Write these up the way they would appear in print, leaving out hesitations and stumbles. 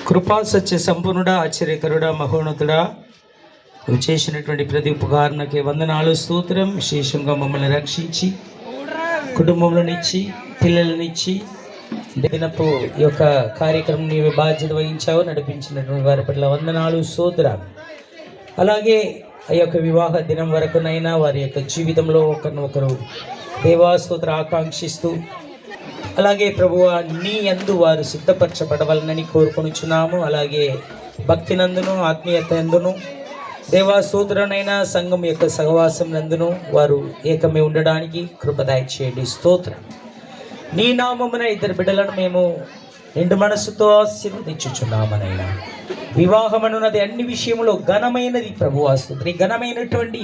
కృపా సత్య సంపూర్ణుడా, ఆశ్చర్యకరుడా, మహోన్నతుడా, నువ్వు చేసినటువంటి ప్రతి ఉపకారణకి వందనాలు, స్తోత్రం. విశేషంగా మమ్మల్ని రక్షించి కుటుంబంలోనిచ్చి పిల్లలనిచ్చి దినపు ఈ యొక్క కార్యక్రమం నీవే బాధ్యత వహించావు. నడిపించినటువంటి వారి పట్ల వందనాలు, స్తోత్రాలు. అలాగే ఆ యొక్క వివాహ దినం వరకునైనా వారి యొక్క జీవితంలో ఒకరినొకరు దేవాస్తోత్ర ఆకాంక్షిస్తూ, అలాగే ప్రభువా నీ యందు వారు సిద్ధపరచబడవలనని కోరుకొనుచున్నాము. అలాగే భక్తి నందును ఆత్మీయత నందును దేవాస్తోత్రనైనా సంఘం యొక్క సహవాసం నందును వారు ఏకమే ఉండడానికి కృపదాయ చేయండి. స్తోత్రం. నీ నామమున ఇద్దరు బిడ్డలను మేము నిండు మనస్సుతో ఆశీర్వదించుచున్నామనైనా. వివాహం అనున్నది అన్ని విషయంలో ఘనమైనది ప్రభు. స్తోత్రం. ఘనమైనటువంటి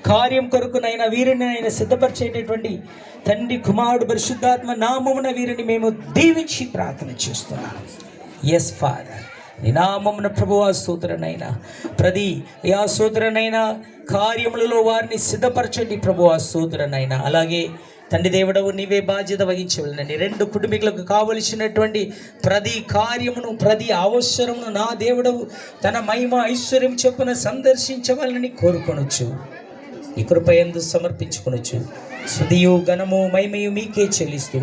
కార్యం కొరకునైనా వీరిని సిద్ధపరిచేటటువంటి తండ్రి, కుమారుడు, పరిశుద్ధాత్మ నామమున వీరిని మేము దీవించి ప్రార్థన చేస్తున్నాం. ఎస్ ఫాదర్, నీ నామమున ప్రభువా స్తోత్రనైనా ప్రతి యా స్తోత్రనైనా కార్యములలో వారిని సిద్ధపరచండి ప్రభువా స్తోత్రనైనా. అలాగే తండ్రి దేవుడవు నీవే బాధ్యత వహించవలనండి. రెండు కుటుంబీకులకు కావలసినటువంటి ప్రతి కార్యమును ప్రతి అవసరమును నా దేవుడవు తన మహిమ ఐశ్వర్యం చొప్పున సందర్శించవాలని కోరుకొనొచ్చు. ఈ కృపయందు సమర్పించుకొనొచ్చు. స్తుతియు ఘనము మహిమయు మీకే చెల్లిస్తూ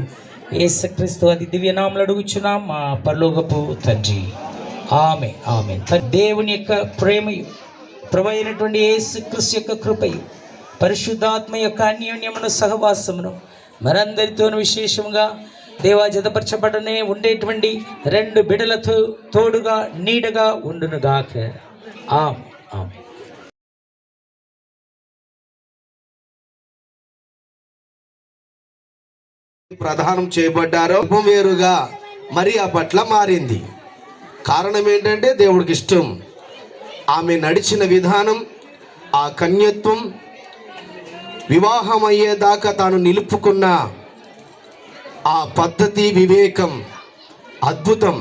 యేసుక్రీస్తు అతి దివ్యనామములో అడుగుచున్నాం మా పరలోకపు తండ్రి. ఆమె ఆమె. దేవుని యొక్క ప్రేమయు ప్రభు అయినటువంటి యేసుక్రీస్తు యొక్క కృపయు పరిశుద్ధాత్మ యొక్క అన్యోన్యమును సహవాసమును మనందరితోనూ విశేషంగా దేవా జతపరచబడనే ఉండేటువంటి రెండు బిడలతో తోడుగా నీడగా ఉండునుగాక. ఆమె ఆమె. ప్రదానం చేయబడ్డారో వేరుగా మరియా పట్ల మారింది. కారణం ఏంటంటే దేవుడికి ఇష్టం. ఆమె నడిచిన విధానం, ఆ కన్యత్వం, వివాహం అయ్యేదాకా తాను నిలుపుకున్న ఆ పద్ధతి, వివేకం, అద్భుతం,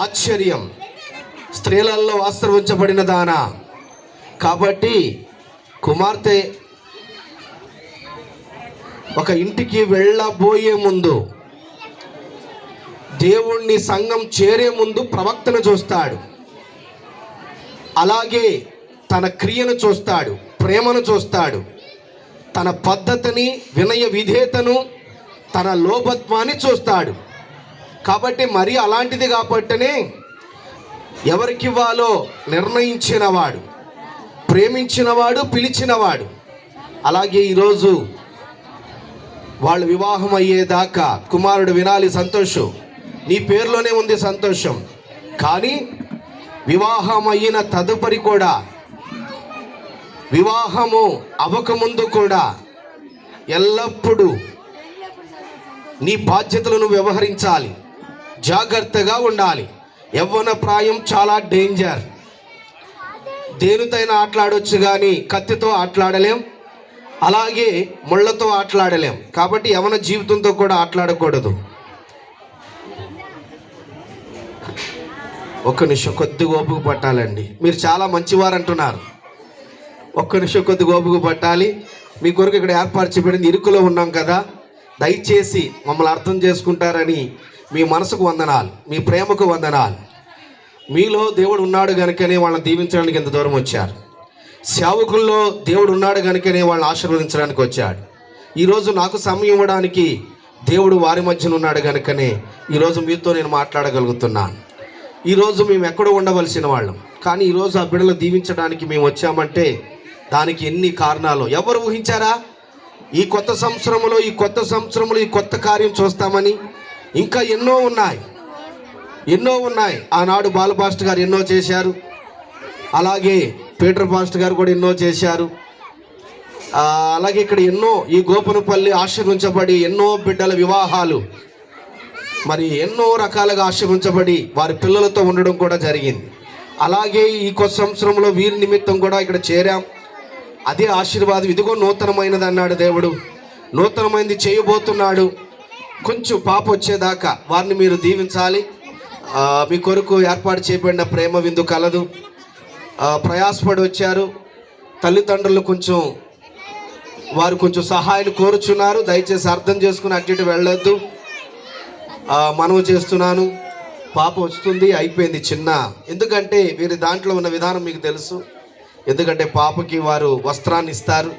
ఆశ్చర్యం, స్త్రీలలో ఆశ్రయించబడిన దానా. కాబట్టి కుమార్తె ఒక ఇంటికి వెళ్ళబోయే ముందు, దేవుణ్ణి సంఘం చేరే ముందు ప్రవక్తను చూస్తాడు. అలాగే తన క్రియను చూస్తాడు, ప్రేమను చూస్తాడు, తన పద్ధతిని, వినయ విధేయతను, తన లోభత్వాన్ని చూస్తాడు. కాబట్టి మరి అలాంటిది కాబట్టనే ఎవరికివ్వాలో నిర్ణయించినవాడు, ప్రేమించినవాడు, పిలిచినవాడు. అలాగే ఈరోజు వాళ్ళు వివాహం అయ్యేదాకా కుమారుడు వినాలి సంతోషం, నీ పేరులోనే ఉంది సంతోషం. కానీ వివాహం అయిన తదుపరి కూడా, వివాహము అవ్వకముందు కూడా ఎల్లప్పుడూ నీ బాధ్యతలను వ్యవహరించాలి, జాగ్రత్తగా ఉండాలి. యవ్వన ప్రాయం చాలా డేంజర్. దేనితోనైనా ఆటలాడొచ్చు కానీ కత్తితో ఆటలాడలేం, అలాగే ముళ్ళతో ఆటలాడలేం. కాబట్టి యవ్వన జీవితంతో కూడా ఆటలాడకూడదు. ఒక్క నిమిషం కొద్దిగా ఓపిక పట్టాలండి. మీరు చాలా మంచివారు అంటున్నారు. ఒక్క నిమిషం కొద్దిగా ఓపిక పట్టాలి. మీ కొరకు ఇక్కడ ఏర్పాటు చేయబడింది. ఇరుకులో ఉన్నాం కదా, దయచేసి మమ్మల్ని అర్థం చేసుకుంటారని మీ మనసుకు వందనాలు, మీ ప్రేమకు వందనాలు. మీలో దేవుడు ఉన్నాడు కనుకనే వాళ్ళని దీవించడానికి ఎంత దూరం వచ్చారు. సేవకుల్లో దేవుడు ఉన్నాడు కనుకనే వాళ్ళని ఆశీర్వదించడానికి వచ్చాడు. ఈరోజు నాకు సమయం ఇవ్వడానికి దేవుడు వారి మధ్యన ఉన్నాడు కనుకనే ఈరోజు మీతో నేను మాట్లాడగలుగుతున్నాను. ఈరోజు మేము ఎక్కడో ఉండవలసిన వాళ్ళం, కానీ ఈరోజు ఆ బిడ్డలు దీవించడానికి మేము వచ్చామంటే దానికి ఎన్ని కారణాలు ఎవరు ఊహించారా? ఈ కొత్త సంవత్సరంలో ఈ కొత్త కార్యం చూస్తామని. ఇంకా ఎన్నో ఉన్నాయి. ఆనాడు బాలు పాస్టర్ గారు ఎన్నో చేశారు, అలాగే పీటర్ పాస్టర్ గారు కూడా ఎన్నో చేశారు. అలాగే ఇక్కడ ఎన్నో, ఈ గోపనపల్లి ఆశీర్వించబడి ఎన్నో బిడ్డల వివాహాలు, మరి ఎన్నో రకాలుగా ఆశీర్వించబడి వారి పిల్లలతో ఉండడం కూడా జరిగింది. అలాగే ఈ కొత్త సంవత్సరంలో వీరి నిమిత్తం కూడా ఇక్కడ చేరాం. అదే ఆశీర్వాదం. ఇదిగో నూతనమైనది అన్నాడు దేవుడు, నూతనమైనది చేయబోతున్నాడు. కొంచెం పాప వచ్చేదాకా వారిని మీరు దీవించాలి. మీ కొరకు ఏర్పాటు చేయబడిన ప్రేమ విందు కలదు. ప్రయాసపడి వచ్చారు. తల్లిదండ్రులు వారు కొంచెం సహాయాన్ని కోరుచున్నారు. దయచేసి అర్థం చేసుకుని అటు ఇటు వెళ్ళొద్దు, మనవి చేస్తున్నాను. పాప వస్తుంది, అయిపోయింది చిన్న. ఎందుకంటే వీరి దాంట్లో ఉన్న విధానం మీకు తెలుసు. ఎందుకంటే పాపకి వారు వస్త్రాన్ని ఇస్తారు,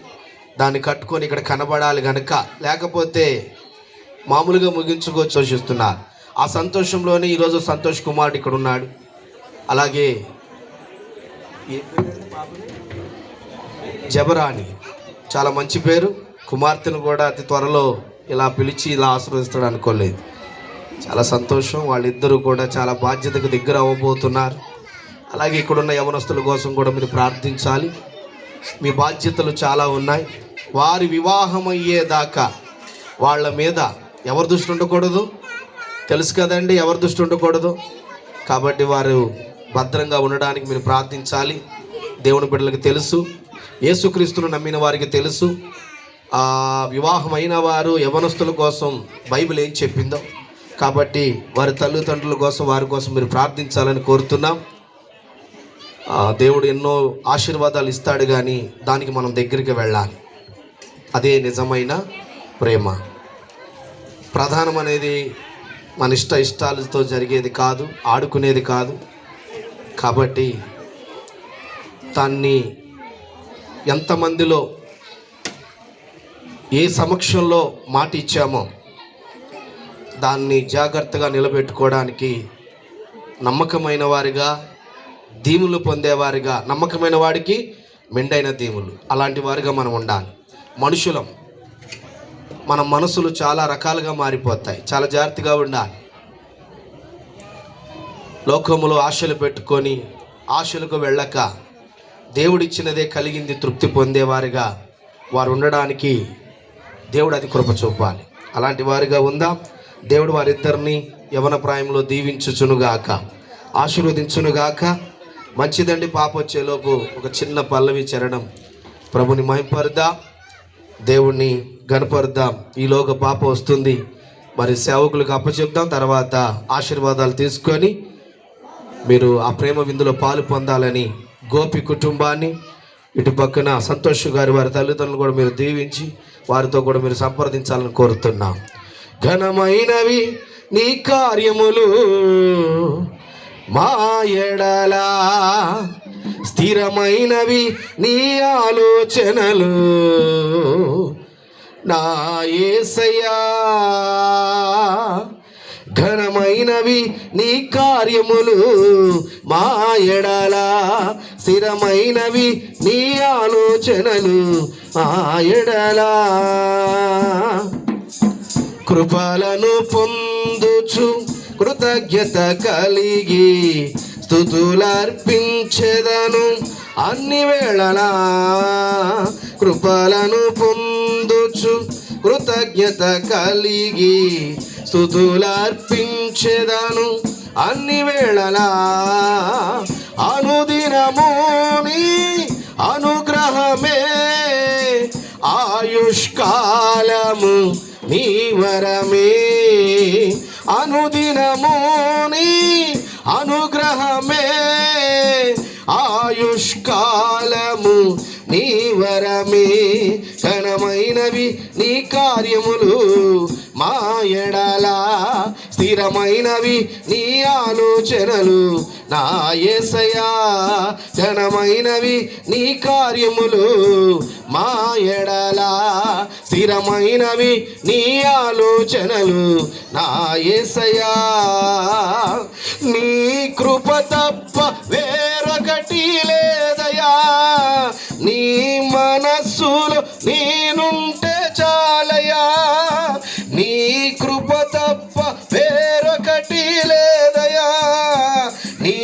దాన్ని కట్టుకొని ఇక్కడ కనబడాలి కనుక, లేకపోతే మామూలుగా ముగించుకోవచ్చు చూస్తున్నారు. ఆ సంతోషంలోనే ఈరోజు సంతోష్ కుమార్ ఇక్కడ ఉన్నాడు. అలాగే జబరాని, చాలా మంచి పేరు. కుమార్తెను కూడా అతి త్వరలో ఇలా పిలిచి ఇలా ఆశీర్వదిస్తాడు అనుకోలేదు. చాలా సంతోషం. వాళ్ళిద్దరూ కూడా చాలా బాధ్యతకు దగ్గర అవ్వబోతున్నారు. అలాగే ఇక్కడున్న యవనస్తుల కోసం కూడా మీరు ప్రార్థించాలి. మీ బాధ్యతలు చాలా ఉన్నాయి. వారి వివాహం అయ్యేదాకా వాళ్ళ మీద ఎవరి దృష్టి ఉండకూడదు, తెలుసు కదండి, ఎవరి దృష్టి ఉండకూడదు. కాబట్టి వారు భద్రంగా ఉండడానికి మీరు ప్రార్థించాలి. దేవుని బిడ్డలకు తెలుసు, యేసుక్రీస్తును నమ్మిన వారికి తెలుసు, వివాహం అయిన వారు యవనస్తుల కోసం బైబిల్ ఏం చెప్పిందో. కాబట్టి వారి తల్లిదండ్రుల కోసం, వారి కోసం మీరు ప్రార్థించాలని కోరుతున్నాం. దేవుడు ఎన్నో ఆశీర్వాదాలు ఇస్తాడు, కానీ దానికి మనం దగ్గరికి వెళ్ళాలి. అదే నిజమైన ప్రేమ. ప్రధానం అనేది మన ఇష్టాలతో జరిగేది కాదు, ఆడుకునేది కాదు. కాబట్టి దాన్ని ఎంతమందిలో ఏ సమక్షంలో మాట ఇచ్చామో దాన్ని జాగ్రత్తగా నిలబెట్టుకోవడానికి నమ్మకమైన వారిగా, దీవులు పొందేవారిగా, నమ్మకమైన వాడికి మెండైన దీవులు, అలాంటి వారిగా మనం ఉండాలి. మనుషులం, మన మనసులు చాలా రకాలుగా మారిపోతాయి. చాలా జాగ్రత్తగా ఉండాలి. లోకములో ఆశలు పెట్టుకొని ఆశలకు వెళ్ళక దేవుడిచ్చినదే కలిగింది తృప్తి పొందేవారిగా వారు ఉండడానికి దేవుడు అది కృప చూపాలి. అలాంటి వారిగా ఉందాం. దేవుడు వారిద్దరిని యవన ప్రాయంలో దీవించుచునుగాక, ఆశీర్వదించునుగాక. మంచిదండి. పాప వచ్చేలోపు ఒక చిన్న పల్లవి చరణం ప్రభుని మహింపరుద్దాం, దేవుణ్ణి గణపరుద్దాం. ఈలోగా పాప వస్తుంది, మరి సేవకులకు అప్పచెప్దాం. తర్వాత ఆశీర్వాదాలు తీసుకొని మీరు ఆ ప్రేమ విందులో పాలు పొందాలని గోపి కుటుంబాన్ని, ఇటు పక్కన సంతోష్ గారి వారి తల్లిదండ్రులు కూడా మీరు దీవించి వారితో కూడా మీరు సంప్రదించాలని కోరుతున్నాం. ఘనమైనవి నీ కార్యములు మా ఎడలా, స్థిరమైనవి నీ ఆలోచనలు నా యేసయ్యా. ఘనమైనవి నీ కార్యములు మా ఎడలా, స్థిరమైనవి నీ ఆలోచనలు మా ఎడలా. కృపలను పొందుచు కృతజ్ఞత కలిగి స్తుతులర్పించెదను అన్ని వేళలా. కృపలను పొందుచు కృతజ్ఞత కలిగి స్తుతులర్పించెదను అన్ని వేళలా. అనుదినము నీ అనుగ్రహమే, ఆయుష్కాలము నీ వరమే. అనుదినము నీ అనుగ్రహమే, ఆయుష్కాలము నీ వరమే. ఘనమైనవి నీ కార్యములు మా ఎడలా, స్థిరమైనవి నీ ఆలోచనలు నా యేసయ్యా. ఘనమైనవి నీ కార్యములు మా ఎడలా, స్థిరమైనవి నీ ఆలోచనలు నా యేసయ్యా. నీ కృప తప్ప వేరొకటి లేదయా, నీ మనస్సులో నేనుంటే చాలయా. నీ కృప తప్ప వేరొకటి లేదయా, నీ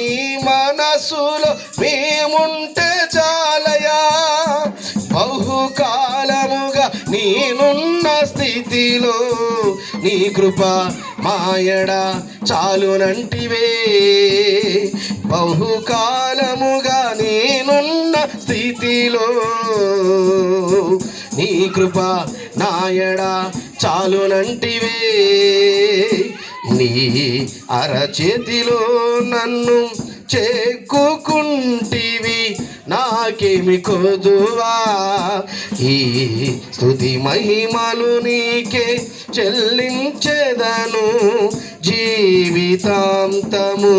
మనస్సులో మేముంటే చాలయా. బహుకాలముగా నేనున్న స్థితిలో నీ కృప మాయడ చాలునంటివే. బహుకాలముగా నేనున్న స్థితిలో నీ కృప నాయడ చాలునంటివే. నీ అరచేతిలో నన్ను చెక్కుకుంటివి, నాకేమి కొదువా. ఈ స్తుతి మహిమలు నీకే చెల్లించెదను జీవితాంతము.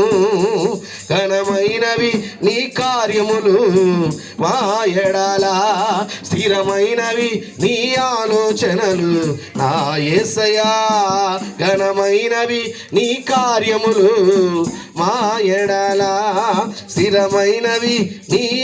ఘనమైనవి నీ కార్యములు మా ఎడల, స్థిరమైనవి నీ ఆలోచనలు నా యేసయ్యా. ఘనమైనవి నీ కార్యములు మా ఎడల, స్థిరమైనవి నీ